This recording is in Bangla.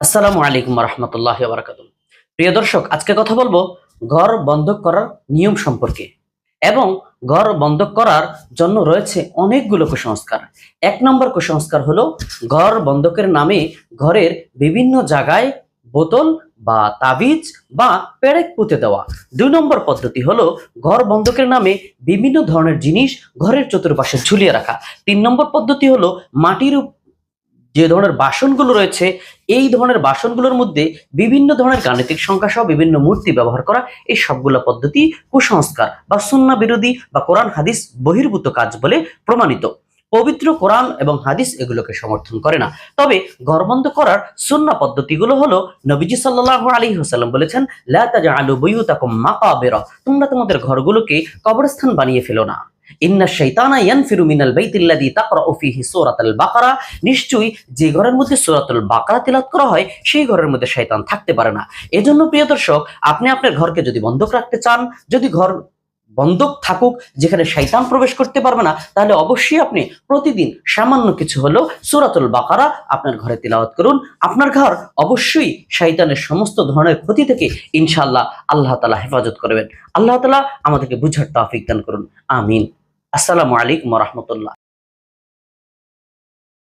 আসসালামু আলাইকুম রহমতুল্লাহ বারাকাতুহ। প্রিয় দর্শক, আজকে কথা বলবো ঘর বন্ধক করার নিয়ম সম্পর্কে। এবং ঘর বন্ধক করার জন্য রয়েছে অনেকগুলো কুসংস্কার। এক নম্বর কুসংস্কার হলো ঘর বন্ধকের নামে ঘরের বিভিন্ন জায়গায় বোতল বা তাবিজ বা পেরেক পুঁতে দেওয়া। দুই নম্বর পদ্ধতি হলো ঘর বন্ধকের নামে বিভিন্ন ধরনের জিনিস ঘরের চতুর্পাশে ঝুলিয়ে রাখা। তিন নম্বর পদ্ধতি হলো মাটির যে ধরনের বাসনগুলো রয়েছে, এই ধরনের বাসনগুলোর মধ্যে বিভিন্ন ধরনের গাণিতিক সংখ্যা সহ বিভিন্ন মূর্তি ব্যবহার করা। এই সবগুলো পদ্ধতি কুসংস্কার বা সুন্নাহ বিরোধী বা কোরআন হাদিস বহির্ভূত কাজ বলে প্রমাণিত। পবিত্র কোরআন এবং হাদিস এগুলোকে সমর্থন করে না। তবে ঘরবন্ধ করার সুন্নাহ পদ্ধতিগুলো হলো নবীজি সাল্লাল্লাহু আলাইহি ওয়াসাল্লাম বলেছেন, লা তাজআলু বুয়ুতাকুম মাকাবিরা, তোমরা তোমাদের ঘরগুলোকে কবরস্থান বানিয়ে ফেলো না। ইন্না শাইতানা ইয়ানফিরু মিনাল বাইতিল্লাযী তাকরাউ ফীহি সূরাতুল বাকারা, নিশ্চয়ই যে ঘরের মধ্যে সূরাতুল বাকারা তিলাওয়াত করা হয় সেই ঘরের মধ্যে শয়তান থাকতে পারে না। এজন্য প্রিয় দর্শক, আপনি আপনার ঘরকে যদি বন্ধক রাখতে চান, যদি ঘর বন্ধক থাকুক যেখানে শয়তান প্রবেশ করতে পারবে না, তাহলে অবশ্যই আপনি প্রতিদিন সামান্য কিছু হলেও সূরাতুল বাকারা আপনার ঘরে তিলাওয়াত করুন। আপনার ঘর অবশ্যই শয়তানের সমস্ত ধরনের ক্ষতি থেকে ইনশাআল্লাহ আল্লাহ তাআলা হেফাজত করবেন। আল্লাহ তাআলা আমাদেরকে বুঝার তৌফিক দান করুন। আমিন। আসসালামু আলাইকুম ওয়া রাহমাতুল্লাহ।